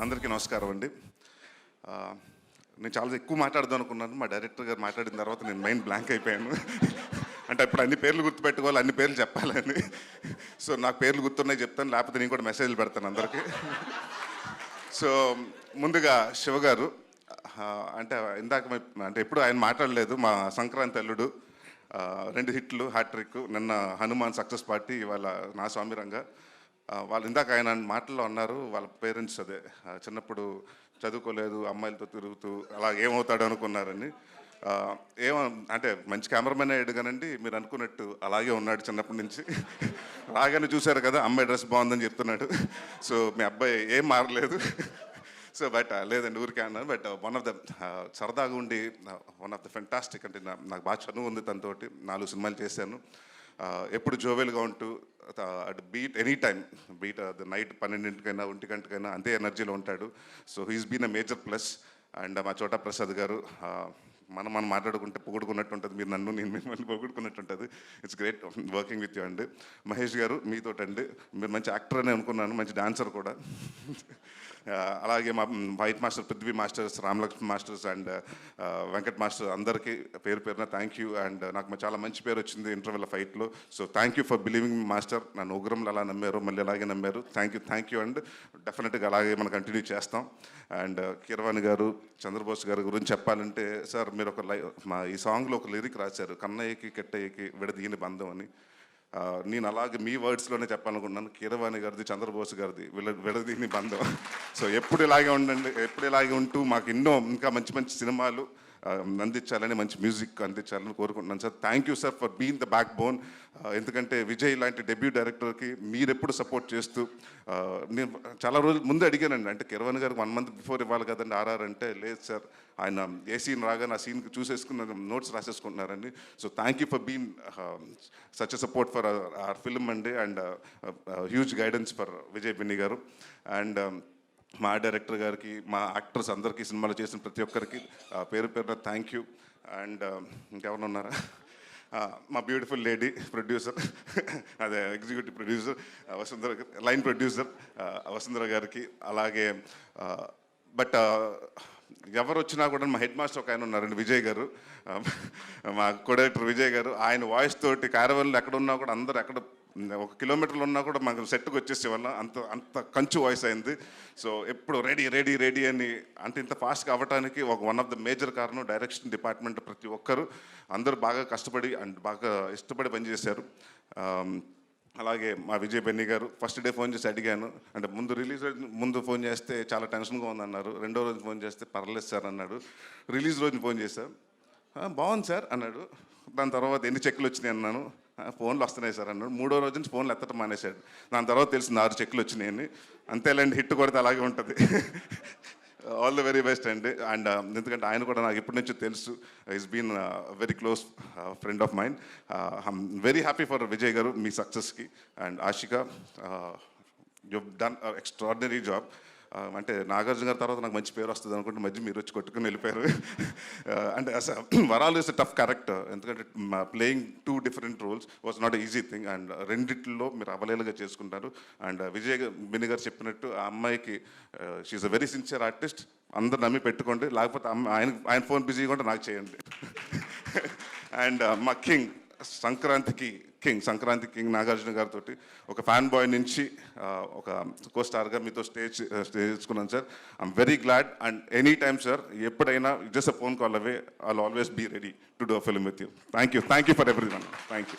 అందరికీ నమస్కారం అండి. నేను చాలా ఎక్కువ మాట్లాడదాం అనుకున్నాను. మా డైరెక్టర్ గారు మాట్లాడిన తర్వాత నేను మైండ్ బ్లాంక్ అయిపోయాను. అంటే ఇప్పుడు అన్ని పేర్లు గుర్తుపెట్టుకోవాలి, అన్ని పేర్లు చెప్పాలని. సో నాకు పేర్లు గుర్తున్నాయి చెప్తాను, లేకపోతే నేను కూడా మెసేజ్లు పెడతాను అందరికీ. సో ముందుగా శివ గారు, అంటే ఇందాక అంటే ఎప్పుడు ఆయన మాట్లాడలేదు. మా సంక్రాంతి అల్లుడు 2 హిట్లు, హ్యాట్రిక్. నిన్న హనుమాన్ సక్సెస్ పార్టీ, ఇవాళ నా స్వామి రంగ. వాళ్ళు ఇందాక ఆయన మాటల్లో అన్నారు, వాళ్ళ పేరెంట్స్ అదే చిన్నప్పుడు చదువుకోలేదు, అమ్మాయిలతో తిరుగుతూ అలా ఏమవుతాడు అనుకున్నారని. ఏమో అంటే మంచి కెమెరామెన్ అయ్యాడు కానండి, మీరు అనుకున్నట్టు అలాగే ఉన్నాడు చిన్నప్పటి నుంచి. రాగానే చూశారు కదా, అమ్మాయి డ్రెస్ బాగుందని చెప్తున్నాడు. సో మీ అబ్బాయి ఏం మారలేదు. సో బట్ లేదండి, ఊరికే అన్నాను. బట్ వన్ ఆఫ్ ద సరదాగా ఉండి వన్ ఆఫ్ ద ఫెంటాస్టిక్, అంటే నాకు బాగా చనువు ఉంది తనతోటి. 4 సినిమాలు చేశాను. ఎప్పుడు జోవెల్గా ఉంటూ at beat any time, beat the night 12 1 అంతే ఎనర్జీలో ఉంటాడు. So he's been a major plus. And మా చోటా ప్రసాద్ గారు, మనం మాట్లాడుకుంటే పొగుడుకున్నట్టు ఉంటుంది, మీరు నన్ను నేను మిమ్మల్ని పొగుడుకున్నట్టు ఉంటుంది. It's great working with you అండి. మహేష్ గారు, మీతోటండి, మీరు మంచి యాక్టర్ అని అనుకున్నాను, మంచి డాన్సర్ కూడా. అలాగే మా white master, Prithvi masters, Ramalakshman masters and Venkat master, అందరికీ పేరు పేరున థ్యాంక్ యూ. అండ్ నాకు చాలా మంచి పేరు వచ్చింది ఇంటర్వెల్ ఫైట్లో. So thank you for believing master. నన్ను ఉగ్రంలో అలా నమ్మారు, మళ్ళీ అలాగే నమ్మారు. థ్యాంక్ యూ అండ్ డెఫినెట్గా అలాగే మనం కంటిన్యూ చేస్తాం. అండ్ కీరవాణి గారు, చంద్రబోస్ గారి గురించి చెప్పాలంటే, సార్ మీరు మా ఈ సాంగ్లో ఒక లిరిక్ రాశారు, కన్నయ్యకి కెట్టయ్యకి విడదీయని బంధం అని. నేను అలాగే మీ వర్డ్స్లోనే చెప్పాలనుకున్నాను, కీరవాణి గారిది, చంద్రబోస్ గారిది విడదీని బంధం. సో ఎప్పుడు ఇలాగే ఉండండి, ఎప్పుడు ఇలాగే ఉంటూ మాకు ఇంకా మంచి మంచి సినిమాలు అందించాలని, మంచి మ్యూజిక్ అందించాలని కోరుకుంటున్నాను sir. Thank you sir for being the back bone. ఎందుకంటే విజయ్ లాంటి డెబ్యూ డైరెక్టర్కి మీరు ఎప్పుడు సపోర్ట్ చేస్తూ, నేను చాలా రోజుల ముందు అడిగానండి, అంటే కీరవాణి గారికి 1 month బిఫోర్ ఇవ్వాలి కదండి ఆర్ఆర్ అంటే, లేదు సార్ ఆయన ఏ సీన్ రాగానే ఆ సీన్కి చూసేసుకున్న నోట్స్ రాసేసుకుంటున్నారండి. So thank you for been such support for our film అండి. And huge guidance for Vijay Binni garu. And మా డైరెక్టర్ గారికి, మా యాక్టర్స్ అందరికీ, సినిమాలో చేసిన ప్రతి ఒక్కరికి పేరు పేరున థ్యాంక్ యూ. అండ్ ఇంకెవరు ఉన్నారా, మా బ్యూటిఫుల్ లేడీ ప్రొడ్యూసర్, అదే executive producer Vasundhara, line producer Vasundhara గారికి. అలాగే బట్ ఎవరు వచ్చినా కూడా మా హెడ్ మాస్టర్ ఒక ఆయన ఉన్నారండి, విజయ్ గారు, మా కో డైరెక్టర్ విజయ్ గారు. ఆయన వాయిస్ తోటి క్యారవన్లు ఎక్కడ ఉన్నా కూడా, అందరు ఎక్కడ 1 kilometerలో ఉన్నా కూడా మాకు సెట్కి వచ్చేసేవాళ్ళం, అంత కంచు వాయిస్ అయింది. సో ఎప్పుడు రెడీ రెడీ రెడీ అని, అంటే ఇంత ఫాస్ట్గా అవ్వడానికి వన్ ఆఫ్ ద మేజర్ కారణం డైరెక్షన్ డిపార్ట్మెంట్. ప్రతి ఒక్కరు అందరూ బాగా కష్టపడి అండ్ బాగా ఇష్టపడి పనిచేశారు. అలాగే మా విజయ్ బెన్నీ గారు, ఫస్ట్ డే ఫోన్ చేసి అడిగాను, అంటే ముందు ఫోన్ చేస్తే చాలా టెన్షన్గా ఉందన్నారు. 2వ రోజు ఫోన్ చేస్తే పర్లేదు సార్ అన్నాడు. రిలీజ్ రోజున ఫోన్ చేశాను, బాగుంది సార్ అన్నాడు. దాని తర్వాత ఎన్ని చెక్కులు వచ్చినాయి అన్నాను, ఫోన్లు వస్తున్నాయి సార్ అన్నాడు. 3వ రోజు నుంచి ఫోన్లు ఎత్తడం మానేశాడు. దాని తర్వాత తెలిసింది 6 చెక్కులు వచ్చినాయని. అంతేలేండి, హిట్ కొడితే అలాగే ఉంటుంది. ఆల్ ద వెరీ బెస్ట్ అండి. అండ్ ఎందుకంటే ఆయన కూడా నాకు ఎప్పటి నుంచో తెలుసు, is been very close friend of mind. I'm very happy for Vijay garu, మీ సక్సెస్కి. And Ashika, you done extraordinary job. అంటే నాగార్జున గారి తర్వాత నాకు మంచి పేరు వస్తుంది అనుకుంటే మధ్య మీరు వచ్చి కొట్టుకుని వెళ్ళిపోయారు. అంటే వరాలు ఇస్ ఎ టఫ్ క్యారెక్టర్, ఎందుకంటే playing 2 different roles was not easy thing. And రెండిట్లో మీరు అవలేలుగా చేసుకుంటారు. అండ్ విజయ్ బిని గారు చెప్పినట్టు, ఆ అమ్మాయికి she is a very sincere artist, అందరు నమ్మి పెట్టుకోండి, లేకపోతే ఆయన ఫోన్ బిజీగా ఉంటే నాకు చేయండి. అండ్ మా సంక్రాంతి కింగ్ నాగార్జున గారితో ఒక ఫ్యాన్ బాయ్ నుంచి ఒక కో స్టార్గా మీతో స్టేజ్ చేసుకున్నాను sir. I'm very glad. And any time sir, ఎప్పుడైనా just a phone call away, I'll always be ready to do a film with you. Thank you for everyone. Thank you.